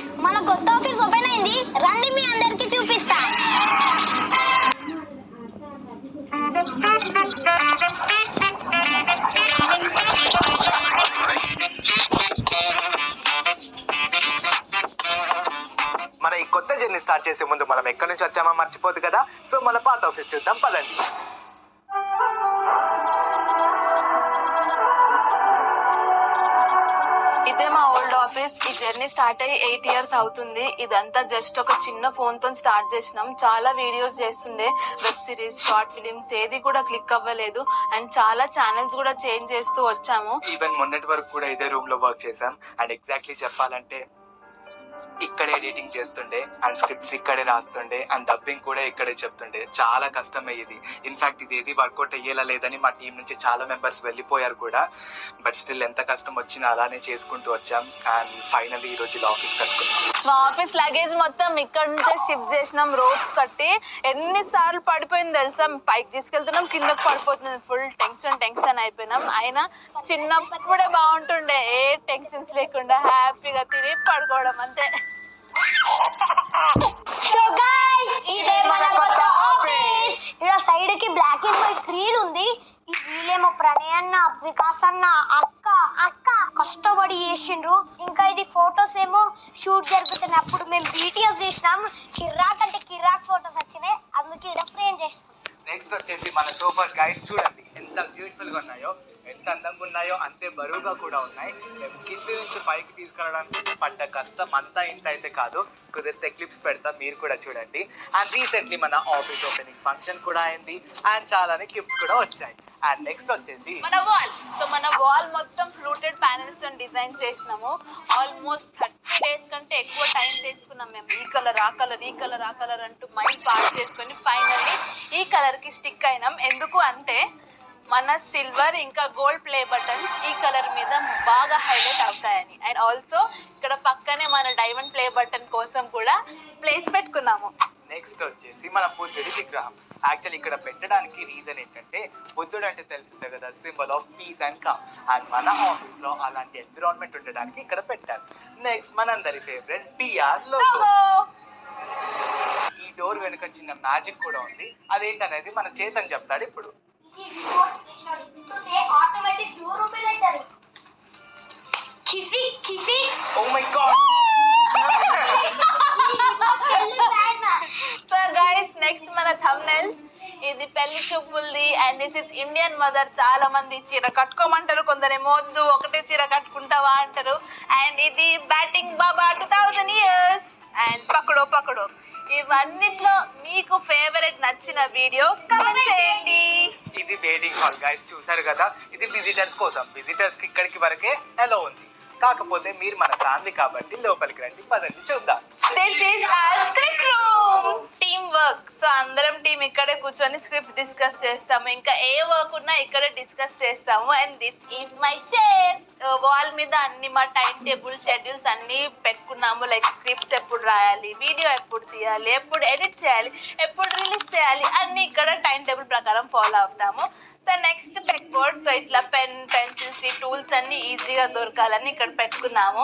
Guys, మన కొత్త office open అయింది. రండి మీ అందరికి చూపిస్తా. మన ఈ కొత్త జర్నీ స్టార్ట్ చేసే ముందు మనం ఎక్కడి నుంచి వచ్చామో మర్చిపోదు కదా. సో మన పాత ఆఫీస్ చూద్దాం పదండి. ఇదే మా ఓల్డ్ ఆఫీస్. ఈ జర్నీ స్టార్ట్ అయ్యి 8 years అవుతుంది. ఇదంతా జస్ట్ ఒక చిన్న ఫోన్ తో స్టార్ట్ చేసినాం. చాలా వీడియోస్ చేస్తుండే, వెబ్ సిరీస్, షార్ట్ ఫిలిమ్స్, ఏది కూడా క్లిక్ అవ్వలేదు. అండ్ చాలా ఛానల్స్ కూడా చేంజ్ చేస్తూ వచ్చాము. ఈవెన్ మొన్నటి వరకు కూడా ఇదే రూమ్ లో వర్క్ చేసాం. అండ్ ఎగ్జాక్ట్లీ చెప్పాలంటే ఇక్కడే ఎడిటింగ్ చేస్తుండే, అండ్ స్క్రిప్ట్స్ ఇక్కడే రాస్తుండే, అండ్ డబ్బింగ్ కూడా ఇక్కడే చెప్తుండే. చాలా కష్టం అయ్యేది. ఇన్ఫాక్ట్ ఇది ఏది వర్కౌట్ అయ్యేలా లేదని మా టీం నుంచి చాలా మెంబర్స్ వెళ్ళిపోయారు కూడా. బట్ స్టిల్ ఎంత కష్టం వచ్చినా అలానే చేసుకుంటూ వచ్చాం. అండ్ ఫైనల్లీ ఈ రోజు ఆఫీస్ కట్టుకున్నాం. మా ఆఫీస్ లగేజ్ మొత్తం ఇక్కడ నుంచే షిఫ్ట్ చేసినాం రోప్స్ కట్టి. ఎన్నిసార్లు పడిపోయింది తెలుసా? పైకి తీసుకెళ్తున్నాం, కిందకి పడిపోతుంది. ఫుల్ టెన్షన్ అయిపోయినాం. అయినా చిన్నప్పుడే బాగుంటుండే, ఏ టెన్షన్స్ లేకుండా హ్యాపీగా తిని పడుకోవడం అంతే. సో గైస్, ఇదే మన కొత్త ఆఫీస్. ఇక్కడ సైడ్ కి బ్లాక్ అండ్ వైట్ స్క్రీన్ ఉంది. ఈ వీళ్ళేమో ప్రణయ్ అన్న, వికాస్ అన్న, అక్క కష్టపడి చేసిండ్రు. ఇంకా ఇది ఫొటోస్ ఏమో షూట్ జరుగుతున్నప్పుడు మేము బీటీఎస్ చేసినాం. కిరాక్ అంటే కిరాక్ ఫొటోస్ వచ్చినాయి, అందుకే ఇక్కడ ఫ్రేమ్ చేసినాం. నెక్స్ట్ వచ్చేసి మన సోఫాస్ గైస్, చూడండి ఎంత బ్యూటిఫుల్ గా ఉన్నాయో. ఎంత అందంగా ఉన్నాయో అంతే బరువుగా కూడా ఉన్నాయి. మేము కింది నుంచి పైకి తీసుకెళ్ళడానికి పడ్డ కష్టం అంతా ఇంత అయితే కాదు. కుదిరితే క్లిప్స్ పెడతాం, మీరు కూడా చూడండి. అండ్ రీసెంట్లీ మన ఆఫీస్ ఓపెనింగ్ ఫంక్షన్ కూడా అయింది. అండ్ చాలానే క్లిప్స్ కూడా వచ్చాయి. అండ్ నెక్స్ట్ వచ్చేసి మన వాల్ మొత్తం ఫ్లూటెడ్ ప్యానెల్స్ తో డిజైన్ చేసినాము. ఆల్మోస్ట్ 30 days కంటే ఎక్కువ టైం తీసుకున్నాం మేము. ఈ కలర్ ఆ కలర్ అంటూ మైండ్ పాస్ చేసుకొని ఫైనల్లీ ఈ కలర్ కి స్టిక్ అయినాం. ఎందుకు అంటే మన సిల్వర్ ఇంకా గోల్డ్ ప్లే బటన్స్ ఈ కలర్ మీద బాగా హైలైట్ అవుతాయని. అండ్ ఆల్సో ఇక్కడ పక్కనే మన డైమండ్ ప్లే బటన్ కోసం కూడా ప్లేస్ పెట్టుకున్నాము. నెక్స్ట్ వచ్చేసి మన బుద్ధుడి విగ్రహం. యాక్చువల్లీ ఇక్కడ పెట్టడానికి రీజన్ ఏంటంటే, బుద్ధుడు అంటే తెలిసిందే కదా, symbol of piece and calm. And మన ఆఫీస్ లో అలాంటి ఎన్విరాన్మెంట్ ఉండడానికి ఇక్కడ పెట్టారు. నెక్స్ట్ మనందరి ఫేవరెట్ పిఆర్ లోగో. ఈ డోర్ వెనుక చిన్న మ్యాజిక్ కూడా ఉంది. అదేంటనేది మన చేతన్ చెప్తాడు ఇప్పుడు. ఆటోమేటిక్ డోర్ ఓపెన్ అవుతుంది. కిసి oh my god. So guys, next మన థంబ్నెయిల్స్. ఇది పెళ్లి చూపుల్ది. And this is Indian mother. చాలా మంది చీర కట్టుకోమంటారు, కొందరేమో వద్దు ఒకటే చీర కట్టుకుంటావా అంటారు. అండ్ ఇది బ్యాటింగ్ బాబా 2000 years. అండ్ పకడో ఇవన్నిట్లో మీకు ఫేవరెట్ నచ్చిన వీడియో కామెంట్ చేయండి. ఇది వెయిటింగ్ హాల్ గైస్, చూసారు కదా. ఇది విజిటర్స్ కోసం. విజిటర్స్ కి ఇక్కడికి వరకే అలో ఉంది. కాకపోతే మీరు మన ఫ్యామిలీ కాబట్టి లోపలికి రండి, పదండి చూద్దాం. This is our script room. Team work. So అందరం టీమ్ ఇక్కడే కూర్చొని స్క్రిప్ట్స్ డిస్కస్ చేస్తాము. ఇంకా ఏ వర్క్ ఉన్నా ఇక్కడే డిస్కస్ చేస్తాము. And this is my chair. Wall మీద అన్ని మా టైం టేబుల్, షెడ్యూల్స్ అన్ని పెట్టుకున్నాము. లైక్ స్క్రిప్ట్స్ ఎప్పుడు రాయాలి, వీడియో ఎప్పుడు తీయాలి, ఎప్పుడు ఎడిట్ చేయాలి, ఎప్పుడు రిలీజ్ చేయాలి, అన్ని ఇక్కడ టైం టేబుల్ ప్రకారం ఫాలో అవుతాము. So next peg board. So ఇట్లా పెన్, పెన్సిల్స్, ఈ టూల్స్ అన్ని ఈజీగా దొరకాలని ఇక్కడ పెట్టుకున్నాము.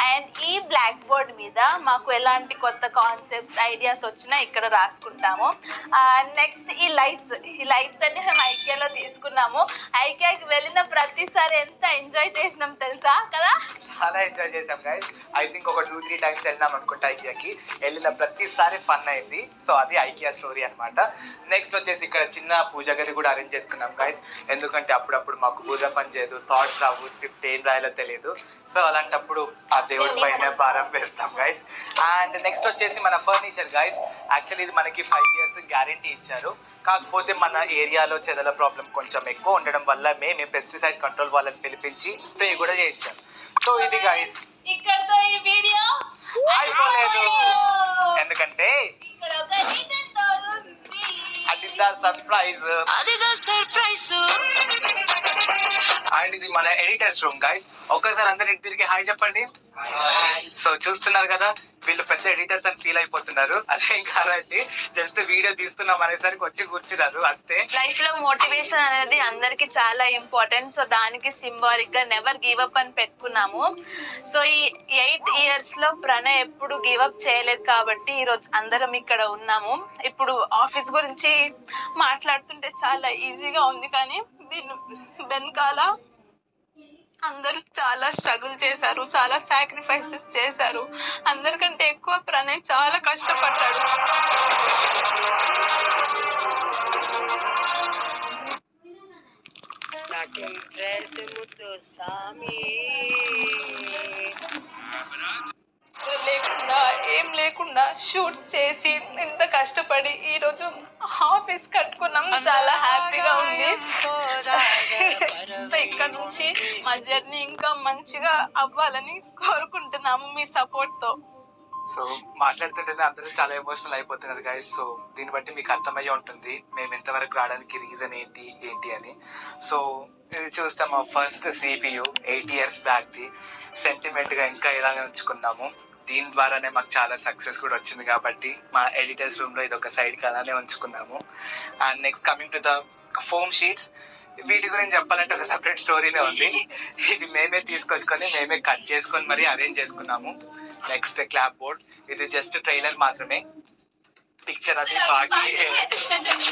అండ్ ఈ బ్లాక్ బోర్డ్ మీద మాకు ఎలాంటి కొత్త కాన్సెప్ట్స్, ఐడియాస్ వచ్చినా ఇక్కడ రాసుకుంటాము. నెక్స్ట్ ఈ లైట్స్ అన్ని మేము ఐకియాలో తీసుకున్నాము. ఐకియాకి వెళ్ళిన ప్రతిసారి ఎంత ఎంజాయ్ చేసినాం తెలుసా కదా. చాలా ఎంజాయ్ చేసాం గైస్. ఐ థింక్ ఒక 2-3 times వెళ్ళినాం అనుకుంటా ఐకియాకి. వెళ్ళిన ప్రతిసారి ఫన్ అయింది. సో అది ఐకియా స్టోరీ అనమాట. నెక్స్ట్ వచ్చేసి ఇక్కడ చిన్న పూజ గది కూడా అరేంజ్ చేసుకున్నాం గైస్. ఎందుకంటే అప్పుడప్పుడు మాకు బుర్ర పని చేయదు, థాట్స్ రావు, స్క్రిప్ట్ ఏం రాయాలో తెలియదు. సో అలాంటప్పుడు ఆ దేవుడి పైన భారం వేస్తాం గైస్. అండ్ నెక్స్ట్ వచ్చేసి మన ఫర్నిచర్ గైస్. యాక్చువల్లీ ఇది మనకి 5 years గ్యారంటీ ఇచ్చారు. కాకపోతే మన ఏరియాలో చెదల ప్రాబ్లం కొంచెం ఎక్కువ ఉండడం వల్ల మేము పెస్టిసైడ్ కంట్రోల్ వాళ్ళని పిలిపించి స్ప్రే కూడా చేయించాం. సో ఇది గైస్, ఇక్కడతో ఈ వీడియో అయిపోలేదు. ఎందుకంటే ఇక్కడ ఒక రిటర్న్ డోర్ ఉంది. అది సర్ప్రైజ్. అండ్ ఇది మన ఎడిటర్స్ రూమ్ గైస్. ఒక్కసారి అందరికి తిరిగి హాయ్ చెప్పండి. సో చూస్తున్నారు కదా, వీళ్ళు పెద్ద ఎడిటర్స్ అని ఫీల్ అయిపోతున్నారు. అదేం కాదండి, జస్ట్ వీడియో తీస్తున్నాం అనేసరికి వచ్చి కూర్చున్నారు అంతే. లైఫ్ లో మోటివేషన్ అనేది అందరికి చాలా ఇంపార్టెంట్. సో దానికి సింబాలిక్ గా నెవర్ గివ్ అప్ అని పెట్టుకున్నాము. సో ఈ 8 years లో ప్రణయ్ ఎప్పుడు గివ్ అప్ చేయలేదు కాబట్టి ఈ రోజు అందరం ఇక్కడ ఉన్నాము. ఇప్పుడు ఆఫీస్ గురించి మాట్లాడుతుంటే చాలా ఈజీగా ఉంది, కానీ దీని వెనకాల అందరూ చాలా స్ట్రగుల్ చేశారు, చాలా సాక్రిఫైసెస్ చేశారు. అందరికంటే ఎక్కువ ప్రణయ్ చాలా కష్టపడ్డాడు. లేకుండా ఏం లేకుండా షూట్స్ చేసి ఇంత కష్టపడి ఈ రోజు ఆఫీస్ కట్టుకున్నాం. చాలా హ్యాపీగా ఉంది. ఇక్కడ నుంచి మా జర్నీ ఇంకా మంచిగా అవ్వాలని కోరుకుంటున్నాము మీ సపోర్ట్ తో. సో మాట్లాడుతుంటేనే అందరూ చాలా ఎమోషనల్ అయిపోతున్నారు గైస్. సో దీన్ని బట్టి మీకు అర్థమయ్యే ఉంటుంది మేము ఎంతవరకు రావడానికి రీజన్ ఏంటి అని. సో ఇది చూస్తే మా ఫస్ట్ CPU 8 years బ్యాక్ది సెంటిమెంట్గా ఇంకా ఇలాగే ఉంచుకున్నాము. దీని ద్వారానే మాకు చాలా సక్సెస్ కూడా వచ్చింది కాబట్టి మా ఎడిటర్స్ రూమ్లో ఇది ఒక సైడ్కి అలానే ఉంచుకున్నాము. And next coming to the foam sheets, వీటి గురించి చెప్పాలంటే ఒక సపరేట్ స్టోరీనే ఉంది. ఇది మేమే తీసుకొచ్చుకొని మేమే కట్ చేసుకొని మరీ అరేంజ్ చేసుకున్నాము. నెక్స్ట్ క్లాప్ బోర్డ్, ఇది జస్ట్ ట్రైలర్ మాత్రమే, పిక్చర్ అది బాగా.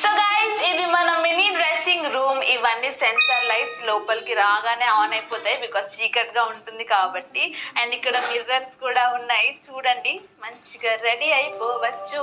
సో గైస్ ఇది మన మినీ డ్రెస్సింగ్ రూమ్. ఇవన్నీ సెన్సార్ లైట్స్ లోపలికి రాగానే ఆన్ అయిపోతాయి బికాస్ సీక్రెట్ గా ఉంటుంది కాబట్టి. అండ్ ఇక్కడ మిర్రర్స్ కూడా ఉన్నాయి, చూడండి మంచిగా రెడీ అయిపోవచ్చు.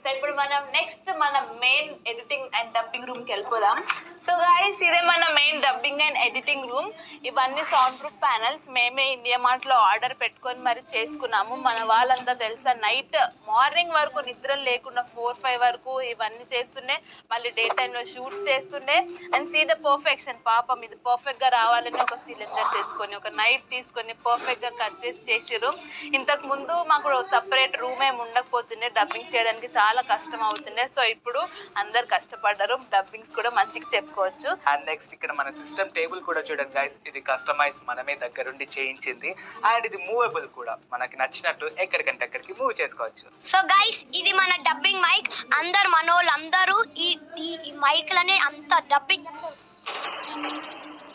సో ఇప్పుడు మనం నెక్స్ట్ మన main editing and dubbing room కి వెళ్ళిపోదాం. సో గైస్ ఇదే మన main dubbing and editing room. ఇవన్నీ సౌండ్ ప్రూఫ్ ప్యానల్స్ మేమే ఇండియా మార్ట్ లో ఆర్డర్ పెట్టుకొని మరి చేసుకున్నాము. మన వాళ్ళంతా తెలుసా నైట్ మార్నింగ్ వరకు నిద్ర లేకుండా 4-5 వరకు ఇవన్నీ చేస్తుండే, మళ్ళీ డే టైంలో షూట్స్ చేస్తుండే. And see the perfection. పాపం ఇది పర్ఫెక్ట్ గా రావాలని ఒక సిలిండర్ తెచ్చుకొని ఒక నైఫ్ తీసుకొని పర్ఫెక్ట్ గా కట్ చేసిరు. ఇంతకు ముందు మాకు సపరేట్ రూమ్ ఏమి ఉండకపోతుండే, డబ్బింగ్ చేయడానికి చాలా కష్టం అవుతుండే. సో ఇప్పుడు అందరు కష్టపడ్డారు, డబ్బింగ్స్ కూడా మంచిగా చెప్పుకోవచ్చు. అండ్ నెక్స్ట్ ఇక్కడ మన సిస్టమ్ టేబుల్ కూడా చూడండి గైస్, ఇది కస్టమైజ్ మనమే దగ్గరుండి చేయించింది. అండ్ ఇది మూవబుల్ కూడా, మనకి నచ్చినట్టు ఎక్కడికంటే అక్కడికి మూవ్ చేసుకోవచ్చు. సో గైస్ ఇది మన డబ్బింగ్ మైక్. అందరు మనోళ్ళందరూ ఈ మైక్లనే అంత డబ్బింగ్.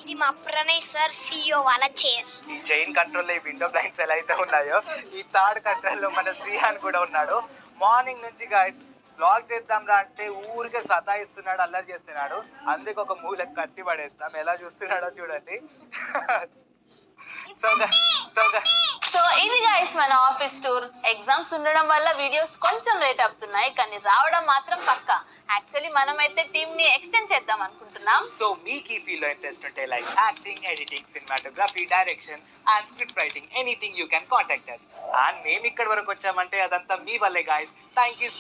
ఇది మా ప్రణయ్ సార్ CEO వాళ్ళ చైర్. ఈ చైన్ కంట్రోల్ లో ఈ విండో బ్లైండ్స్ ఎలా అయితే ఉన్నాయో, ఈ థర్డ్ కంట్రోల్ లో మన శ్రీహాన్ కూడా ఉన్నాడు. మార్నింగ్ నుంచి గైస్ బ్లాగ్ చేద్దాం రా అంటే ఊరికే సతాయిస్తున్నాడు, అల్లరి చేస్తున్నాడు. అందుకే ఒక మూలకు కట్టి పడేస్తాం. ఎలా చూస్తున్నాడో చూడండి. సో ఇది గైస్ మన ఆఫీస్ టూర్. ఎగ్జామ్స్ ఉండడం వల్ల వీడియోస్ కొంచెం లేట్ అవుతున్నాయి, కానీ రావడం మాత్రం పక్కా. యాక్చువల్లీ మనమైతే టీమ్ ని ఎక్స్టెండ్ చేద్దాం అనుకుంటున్నాం. సో మీకు ఈ ఫీల్డ్ లో ఇంట్రెస్ట్ ఉంటే like acting, editing, cinematography, direction and script writing, anything you can contact us. And మేము ఇక్కడ వరకు వచ్చామంటే అదంతా మీ వల్లే గైస్. Thank you